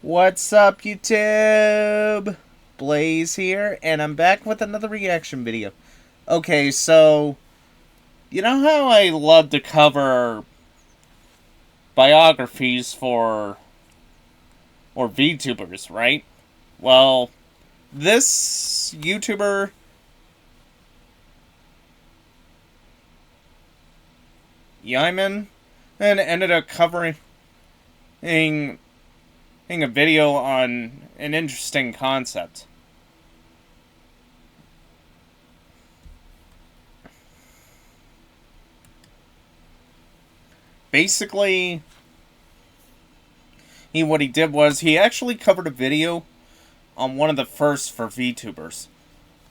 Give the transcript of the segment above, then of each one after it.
What's up, YouTube? Blaze here, and I'm back with another reaction video. Okay, so, you know how I love to cover biographies or VTubers, right? Well, this YouTuber, Yaiman, and ended up covering a video on an interesting concept. Basically, what he did was he actually covered a video on one of the first for VTubers.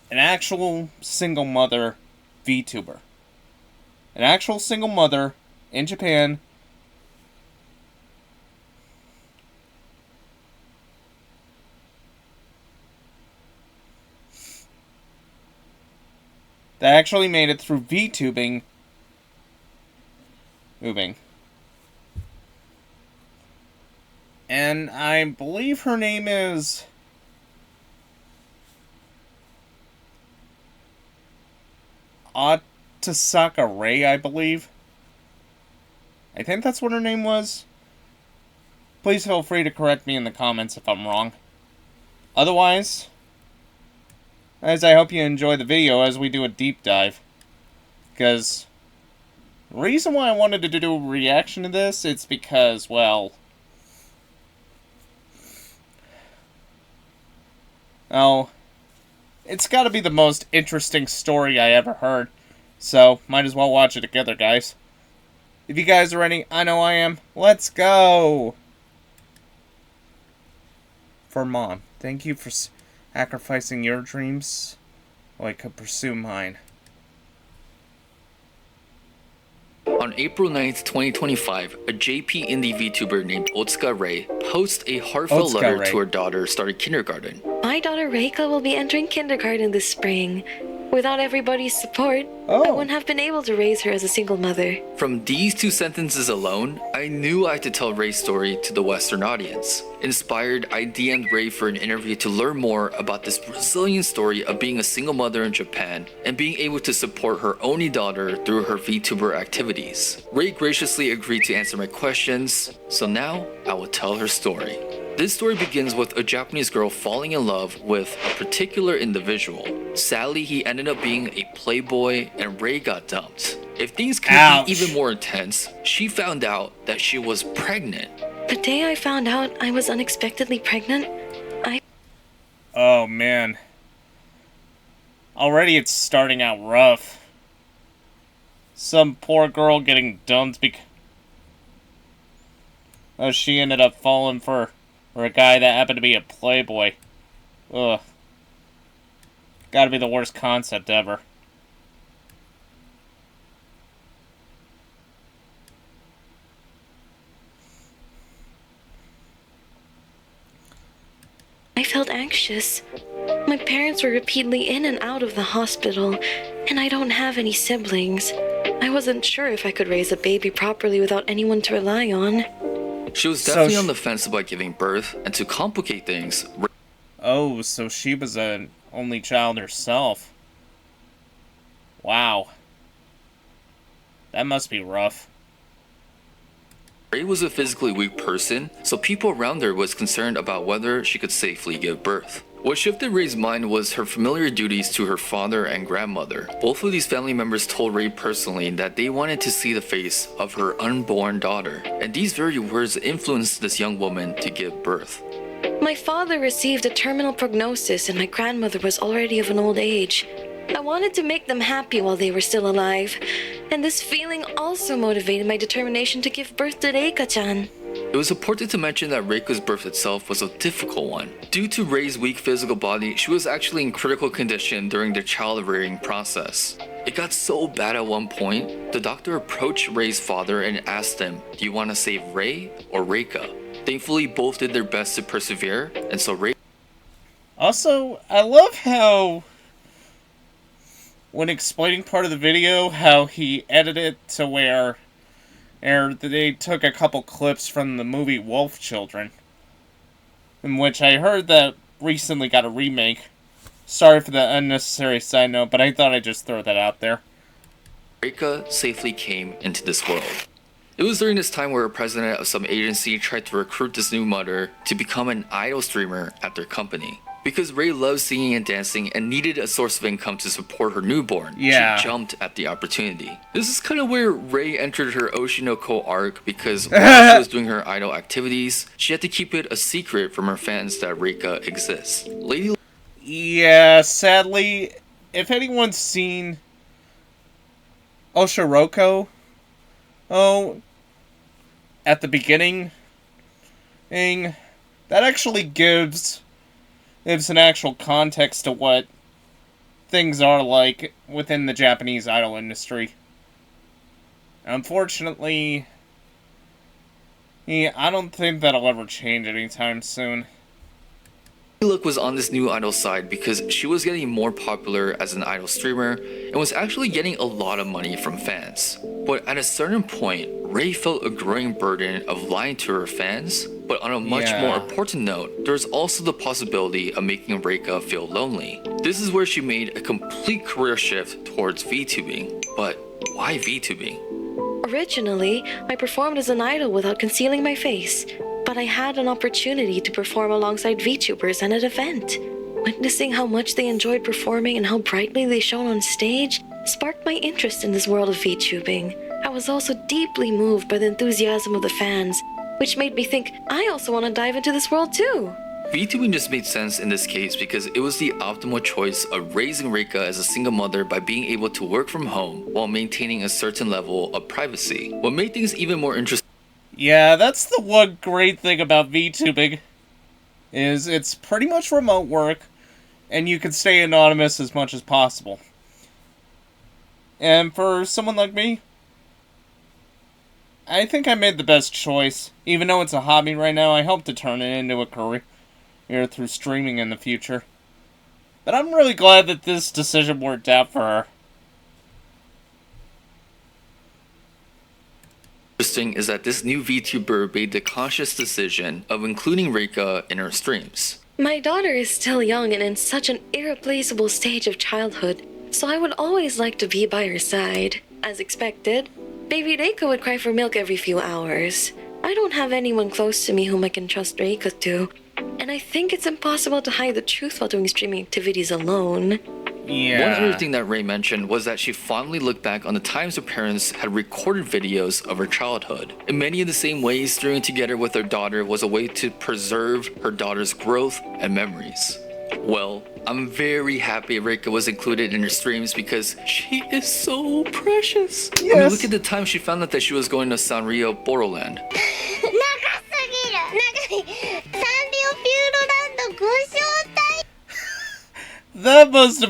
An actual single mother VTuber. An actual single mother in Japan that actually made it through VTubing. And I believe her name is Atasaka Ray, I believe. I think that's what her name was. Please feel free to correct me in the comments if I'm wrong. Otherwise, as I hope you enjoy the video as we do a deep dive. Because the reason why I wanted to do a reaction to this, it's because, well, it's gotta be the most interesting story I ever heard. So, might as well watch it together, guys. If you guys are ready, I know I am. Let's go! For Mom, thank you for sacrificing your dreams so I could pursue mine. On April 9th, 2025, a JP indie VTuber named Otsuka Ray posts a heartfelt letter to her daughter starting kindergarten. My daughter Reika will be entering kindergarten this spring. Without everybody's support, I wouldn't have been able to raise her as a single mother. From these two sentences alone, I knew I had to tell Ray's story to the Western audience. Inspired, I DM'd Ray for an interview to learn more about this resilient story of being a single mother in Japan and being able to support her only daughter through her VTuber activities. Ray graciously agreed to answer my questions, so now I will tell her story. This story begins with a Japanese girl falling in love with a particular individual. Sadly, he ended up being a playboy and Ray got dumped. If things could be even more intense, she found out that she was pregnant. The day I found out I was unexpectedly pregnant, Oh man. Already it's starting out rough. Some poor girl getting dumped because she ended up falling for a guy that happened to be a playboy. Ugh. Gotta be the worst concept ever. I felt anxious. My parents were repeatedly in and out of the hospital, and I don't have any siblings. I wasn't sure if I could raise a baby properly without anyone to rely on. She was definitely on the fence about giving birth, and to complicate things... Oh, so she was an only child herself. Wow. That must be rough. Ray was a physically weak person, so people around her was concerned about whether she could safely give birth. What shifted Ray's mind was her familiar duties to her father and grandmother. Both of these family members told Ray personally that they wanted to see the face of her unborn daughter, and these very words influenced this young woman to give birth. My father received a terminal prognosis and my grandmother was already of an old age. I wanted to make them happy while they were still alive, and this feeling also motivated my determination to give birth to Reika-chan. It was important to mention that Reika's birth itself was a difficult one. Due to Ray's weak physical body, she was actually in critical condition during the child-rearing process. It got so bad at one point, the doctor approached Ray's father and asked him, "Do you want to save Ray or Reika?" Thankfully, both did their best to persevere, and so Ray... Also, I love how, when explaining part of the video, how he edited it to where they took a couple clips from the movie Wolf Children. in which I heard that recently got a remake. Sorry for the unnecessary side note, but I thought I'd just throw that out there. Reika safely came into this world. It was during this time where a president of some agency tried to recruit this new mother to become an idol streamer at their company. Because Rei loved singing and dancing and needed a source of income to support her newborn, Yeah. she jumped at the opportunity. This is kind of where Rei entered her Oshinoko arc because while she was doing her idol activities, she had to keep it a secret from her fans that Reika exists. Lady Yeah, sadly, if anyone's seen Oshiroko, at the beginning, that actually gives an actual context to what things are like within the Japanese idol industry. Unfortunately, I don't think that'll ever change anytime soon. Look was on this new idol side because she was getting more popular as an idol streamer and was actually getting a lot of money from fans. But at a certain point, Rei felt a growing burden of lying to her fans. But on a much more important note, there's also the possibility of making Reika feel lonely. This is where she made a complete career shift towards VTubing. But why VTubing? Originally, I performed as an idol without concealing my face, but I had an opportunity to perform alongside VTubers at an event. Witnessing how much they enjoyed performing and how brightly they shone on stage sparked my interest in this world of VTubing. I was also deeply moved by the enthusiasm of the fans, which made me think I also want to dive into this world too. VTubing just made sense in this case because it was the optimal choice of raising Reika as a single mother by being able to work from home while maintaining a certain level of privacy. What made things even more interesting. Yeah, that's the one great thing about VTubing, is it's pretty much remote work, and you can stay anonymous as much as possible. And for someone like me, I think I made the best choice. Even though it's a hobby right now, I hope to turn it into a career through streaming in the future. But I'm really glad that this decision worked out for her. Interesting is that this new VTuber made the conscious decision of including Reika in her streams. My daughter is still young and in such an irreplaceable stage of childhood, so I would always like to be by her side. As expected, baby Reika would cry for milk every few hours. I don't have anyone close to me whom I can trust Reika to, and I think it's impossible to hide the truth while doing streaming activities alone. Yeah. One other thing that Rei mentioned was that she fondly looked back on the times her parents had recorded videos of her childhood. In many of the same ways, streaming together with her daughter was a way to preserve her daughter's growth and memories. Well, I'm very happy Reika was included in her streams because she is so precious. Yes. I mean, look at the time she found out that she was going to Sanrio Boroland. That must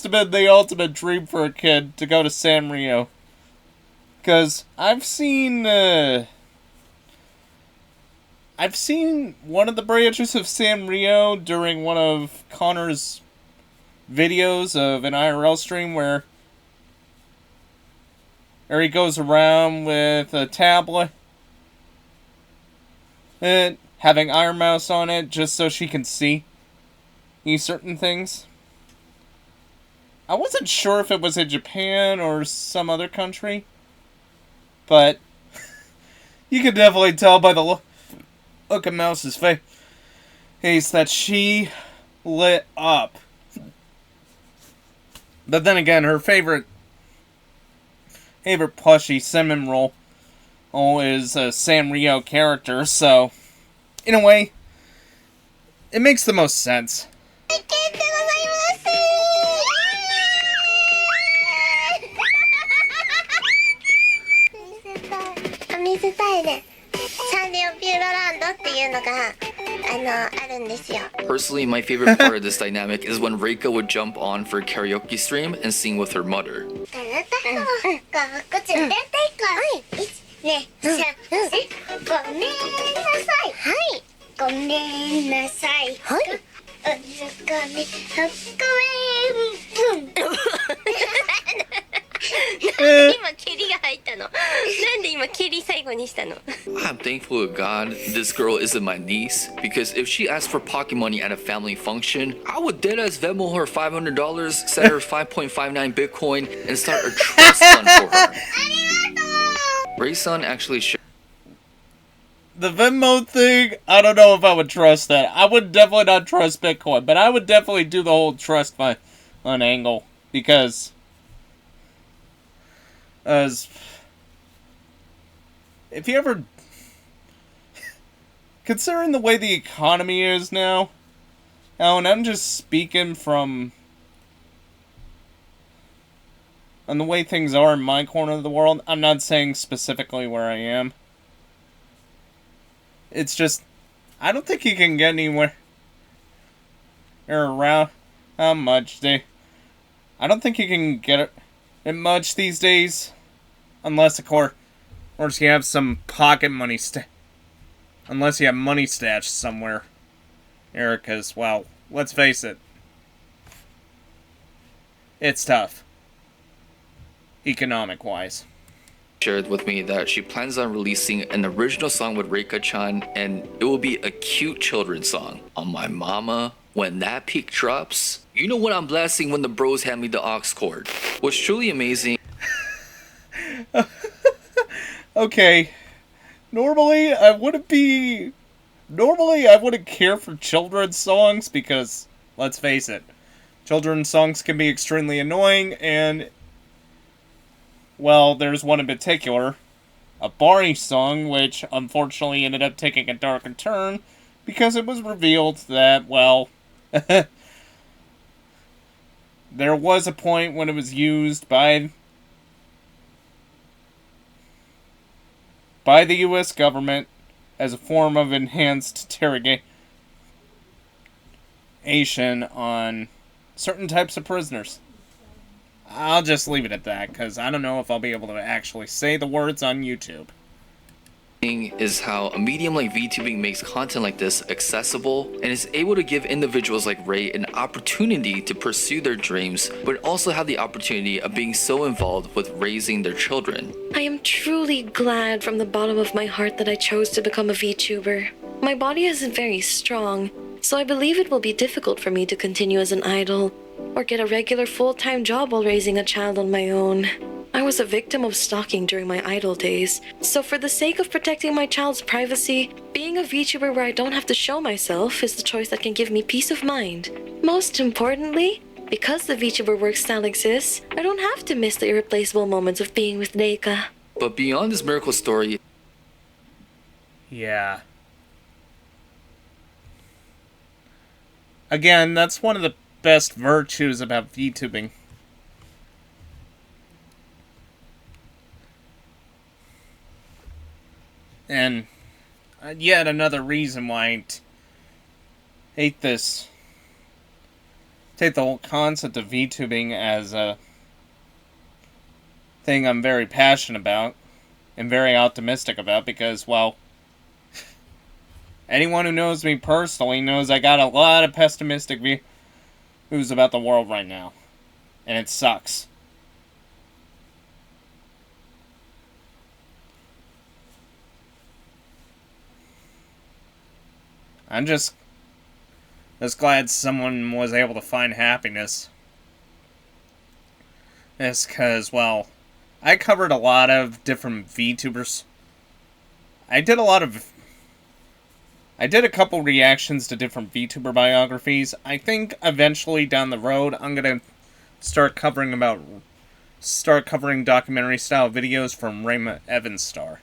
have been the ultimate dream for a kid, to go to Sanrio. Because I've seen one of the branches of Sanrio during one of Connor's videos of an IRL stream where he goes around with a tablet and having Iron Mouse on it just so she can see certain things. I wasn't sure if it was in Japan or some other country, but you can definitely tell by the look at Mouse's face that she lit up. But then again, her favorite plushie, Cinnamon Roll, is a Sanrio character, so in a way, it makes the most sense. Personally, my favorite part of this dynamic is when Reika would jump on for a karaoke stream and sing with her mother. 今蹴りが入ったの。なんで今蹴り最後にしたの？ I'm thankful to God this girl isn't my niece, because if she asked for pocket money at a family function, I would deadass Venmo her $500, send her 5.59 Bitcoin, and start a trust fund for her. Ray-san actually shared The Venmo thing, I don't know if I would trust that. I would definitely not trust Bitcoin, but I would definitely do the whole trust fund angle, because as if you ever considering the way the economy is now, and I'm just speaking from on the way things are in my corner of the world. I'm not saying specifically where I am. It's just, I don't think you can get anywhere around how much I don't think you can get it much these days, unless of course you have some pocket money unless you have money stashed somewhere. Erica's, well, let's face it, it's tough, economic-wise. shared with me that she plans on releasing an original song with Reika-chan, and it will be a cute children's song. On my mama, when that peak drops, you know what I'm blasting when the bros hand me the aux cord. What's truly amazing. Okay, normally I wouldn't care for children's songs because, let's face it, children's songs can be extremely annoying, and well, there's one in particular, a Barney song, which unfortunately ended up taking a darker turn because it was revealed that, well, there was a point when it was used by the U.S. government as a form of enhanced interrogation on certain types of prisoners. I'll just leave it at that, because I don't know if I'll be able to actually say the words on YouTube. Is how a medium like VTubing makes content like this accessible and is able to give individuals like Ray an opportunity to pursue their dreams, but also have the opportunity of being so involved with raising their children. I am truly glad from the bottom of my heart that I chose to become a VTuber. My body isn't very strong, so I believe it will be difficult for me to continue as an idol or get a regular full-time job while raising a child on my own. I was a victim of stalking during my idol days, so for the sake of protecting my child's privacy, being a VTuber where I don't have to show myself is the choice that can give me peace of mind. Most importantly, because the VTuber work style exists, I don't have to miss the irreplaceable moments of being with Reika. But beyond this miracle story, Yeah. Again, that's one of the best virtues about VTubing. And yet another reason why I hate this. Take the whole concept of VTubing as a thing I'm very passionate about and very optimistic about, because, well, anyone who knows me personally knows I got a lot of pessimistic views about the world right now. And it sucks. I'm just glad someone was able to find happiness. It's because, well, I covered a lot of different VTubers. I did a couple reactions to different VTuber biographies. I think eventually down the road I'm gonna start covering documentary style videos from Rayma Evanstar.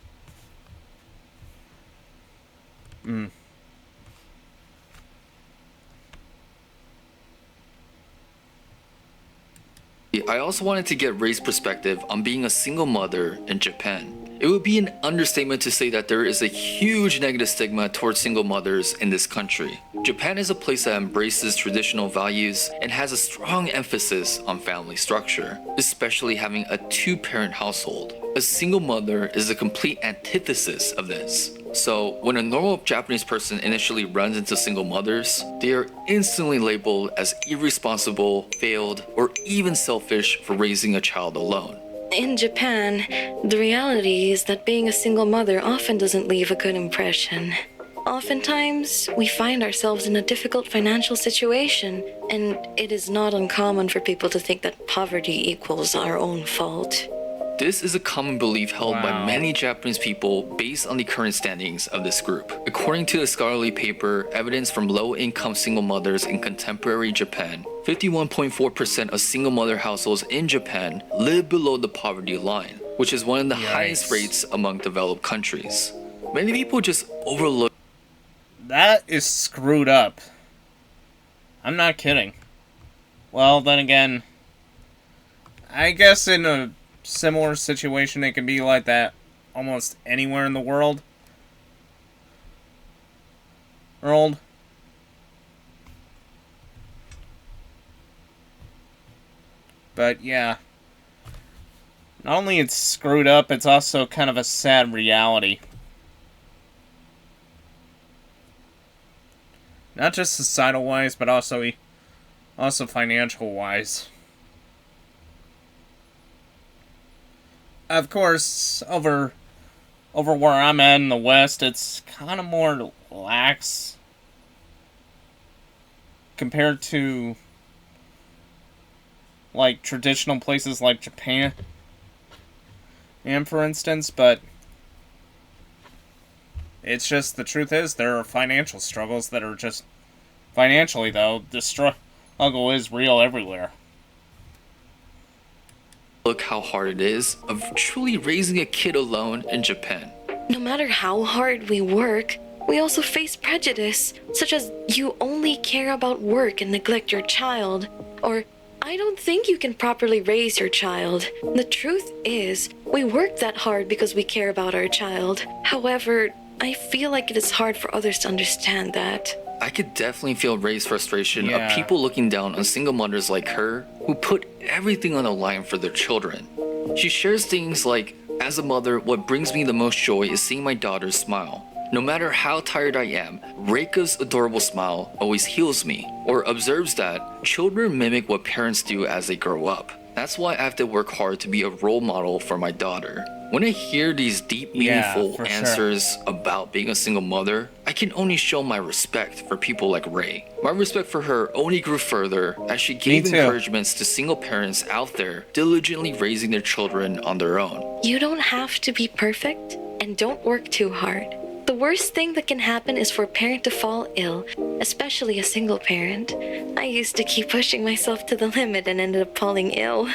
I also wanted to get Ray's perspective on being a single mother in Japan. It would be an understatement to say that there is a huge negative stigma towards single mothers in this country. Japan is a place that embraces traditional values and has a strong emphasis on family structure, especially having a two-parent household. A single mother is a complete antithesis of this. So when a normal Japanese person initially runs into single mothers, they are instantly labeled as irresponsible, failed, or even selfish for raising a child alone. In Japan, the reality is that being a single mother often doesn't leave a good impression. Oftentimes, we find ourselves in a difficult financial situation, and it is not uncommon for people to think that poverty equals our own fault. This is a common belief held by Wow. many Japanese people based on the current standings of this group. According to the scholarly paper, Evidence from Low-Income Single Mothers in Contemporary Japan, 51.4% of single mother households in Japan live below the poverty line, which is one of the highest Yikes. rates among developed countries. Many people just overlook That is screwed up. I'm not kidding. Well, then again, I guess in a similar situation it can be like that almost anywhere in the world. But yeah. Not only it's screwed up, it's also kind of a sad reality. Not just societal wise, but also financial wise. Of course, over where I'm at in the West, it's kind of more lax compared to like traditional places like Japan. And for instance, but it's just the truth is there are financial struggles that are just financially though the struggle is real everywhere. how hard it is of truly raising a kid alone in Japan. No matter how hard we work, we also face prejudice, such as you only care about work and neglect your child, or I don't think you can properly raise your child. The truth is, we work that hard because we care about our child. However, I feel like it is hard for others to understand that. I could definitely feel Ray's frustration Yeah. of people looking down on single mothers like her who put everything on the line for their children. She shares things like, as a mother, what brings me the most joy is seeing my daughter smile. No matter how tired I am, Reika's adorable smile always heals me. Or observes that children mimic what parents do as they grow up. That's why I have to work hard to be a role model for my daughter. When I hear these deep, Yeah, meaningful for sure. answers about being a single mother, I can only show my respect for people like Ray. My respect for her only grew further as she gave too. encouragements to single parents out there diligently raising their children on their own. You don't have to be perfect, and don't work too hard. The worst thing that can happen is for a parent to fall ill, especially a single parent. I used to keep pushing myself to the limit and ended up falling ill.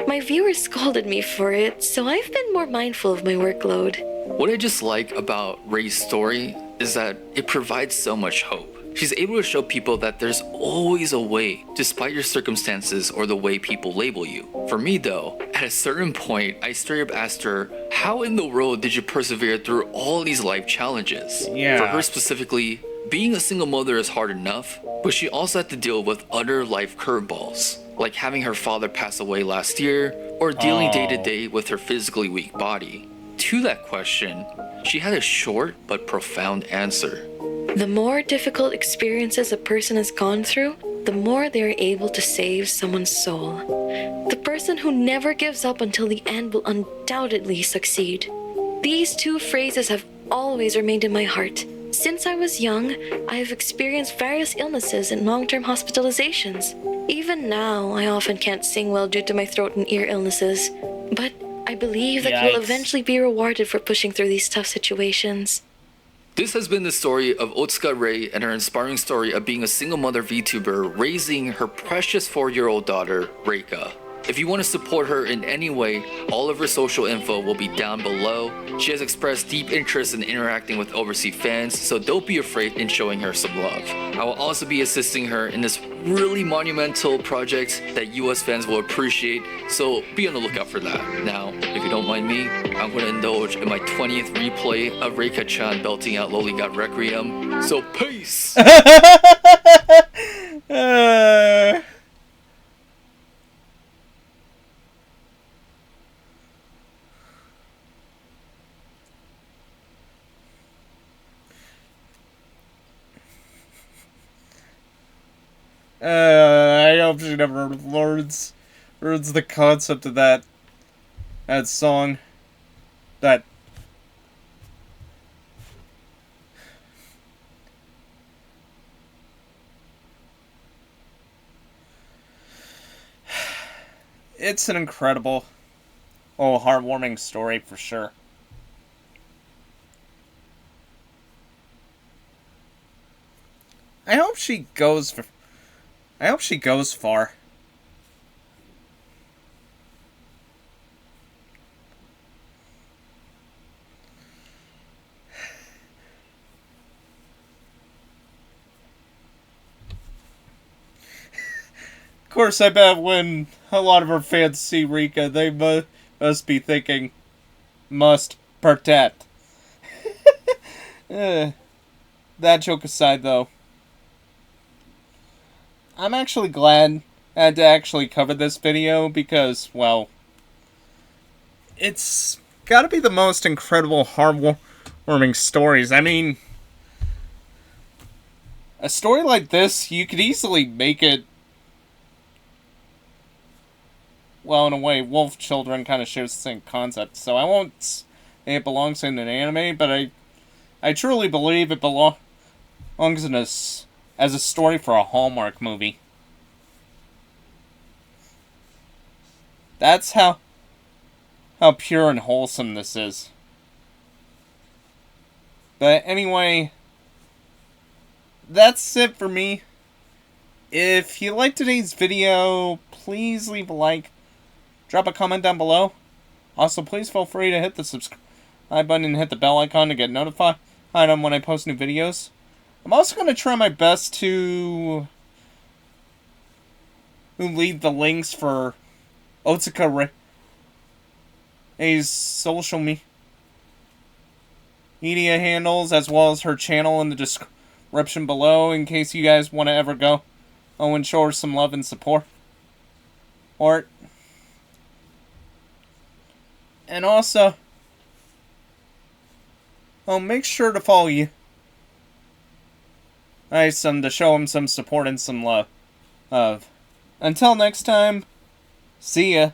My viewers scolded me for it, so I've been more mindful of my workload. What I just like about Ray's story is that it provides so much hope. She's able to show people that there's always a way, despite your circumstances or the way people label you. For me though, at a certain point, I straight up asked her, how in the world did you persevere through all these life challenges? Yeah. For her specifically, being a single mother is hard enough, but she also had to deal with other life curveballs, like having her father pass away last year, or dealing Oh. day to day with her physically weak body. To that question, she had a short but profound answer. The more difficult experiences a person has gone through, the more they are able to save someone's soul. The person who never gives up until the end will undoubtedly succeed. These two phrases have always remained in my heart. Since I was young, I have experienced various illnesses and long-term hospitalizations. Even now, I often can't sing well due to my throat and ear illnesses. But I believe that you will Yikes. eventually be rewarded for pushing through these tough situations. This has been the story of Otsuka Rei and her inspiring story of being a single mother VTuber raising her precious 4-year-old daughter, Reika. If you want to support her in any way, all of her social info will be down below. She has expressed deep interest in interacting with overseas fans, so don't be afraid in showing her some love. I will also be assisting her in this really monumental project that US fans will appreciate, so be on the lookout for that. Now, if you don't mind me, I'm going to indulge in my 20th replay of Reika-chan belting out Loligot Requiem, so peace! I hope she never learns the concept of that that song that it's an incredible, heartwarming story for sure. I hope she goes far. Of course, I bet when a lot of her fans see Rika, they must be thinking, must protect. That joke aside, though, I'm actually glad I had to actually cover this video because, well, it's gotta be the most incredible, heartwarming stories. I mean, a story like this, you could easily make it, well, in a way, Wolf Children kind of shares the same concept, so I won't say it belongs in an anime, but I truly believe it belongs in as a story for a Hallmark movie. That's how pure and wholesome this is. But anyway, that's it for me. If you liked today's video, please leave a like, drop a comment down below. Also, please feel free to hit the subscribe button and hit the bell icon to get notified on when I post new videos. I'm also going to try my best to leave the links for Otsuka Rei's social media handles as well as her channel in the description below in case you guys want to ever go and show her some love and support. And also, make sure to follow you. To show him some support and some love. Until next time, see ya.